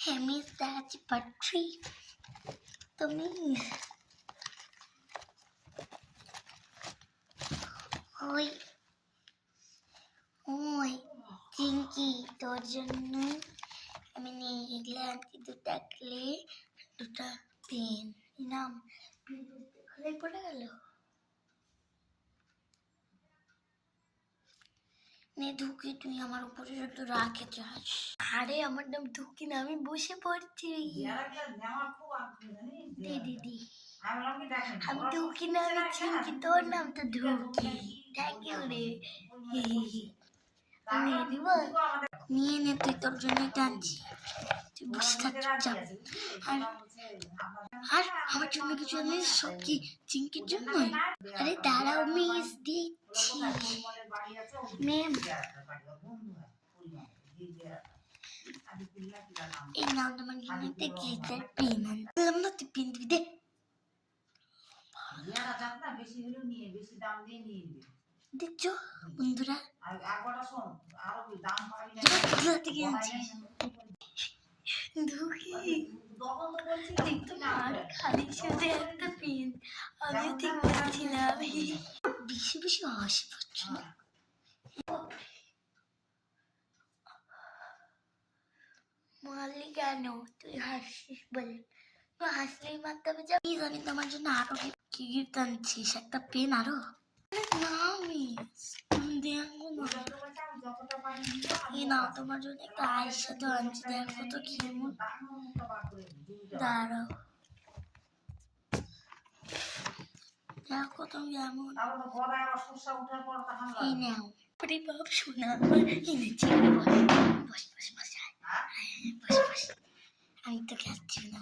Hermes দেখাচ্ছি part 3 তুমি ওই ওই চিঙ্কি তোর জন্য আমি নিয়ে গেলাম দুটা ক্লে দুটা পেন নাম খুলে পড়ে গেল নে ধুকি তুই আমার উপরে একটু রাখে যাস আরে আমার নাম ধুকি না আমি বসে পড়ছি দিদি আমি ধুকি না আমি চিঙ্কি তোর নাম তো ধুকি থ্যাংক ইউ রে নিয়ে নে তুই তোর জন্য টানছি তুই বসে থাক চুপচাপ আর আমার জন্য কিছু আনিস সব কি চিঙ্কির জন্য আরে দাঁড়াও মিস দিচ্ছি ম্যাম এই নাও তোমার গিনিতে গ্লিটার পেন আনলাম না তুই পেন দিবি দে দেখছো বন্ধুরা খালি সাথে একটা পেন আমিও ঠিক বলছিলাম বেশি বেশি হাসি পাচ্ছ না মারলি কেন তুই হাসিস বলে তুই হাসলেই মারতে হবে যা জানি তোমার জন্য আরো কি গিফট আনছিস একটা পেন আরো না মিস তুমি দেখো না এই নাও তোমার জন্য একটা আয়ের সাথে আনছি দেখো তো কেমন দাঁড়াও দেখো তুমি কেমন এই নাও ওরে বাপ শোনা এনে চেয়ারে বস বস বস বস বস আমি তো খেলছি না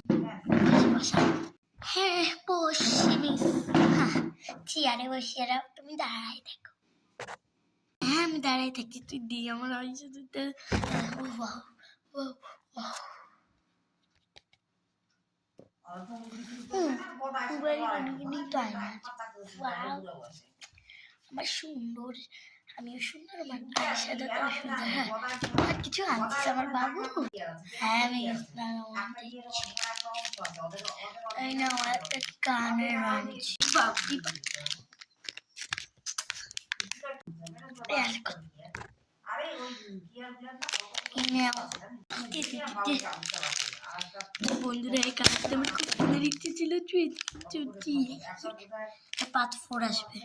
বস হ্যাঁ বসি মিস হ্যাঁ চেয়ারে বসিয়ে রাখ তুমি দাঁড়াই দেখো হ্যাঁ আমি দাঁড়াই থাকি তুই দিই আমার আইসে দুটো ও বাহ ও বাহ আমার সুন্দর আমিও সুন্দর আমার আয়সাটা তো সুন্দর হ্যাঁ আর কিছু আনছিস আমার বাবু হ্যাঁ আমি এই না আমার একটা কানের আনছি বাবু বন্ধুরা এই কাজটা আমার খুব মনে ইচ্ছে ছিল পাত 4 আসবে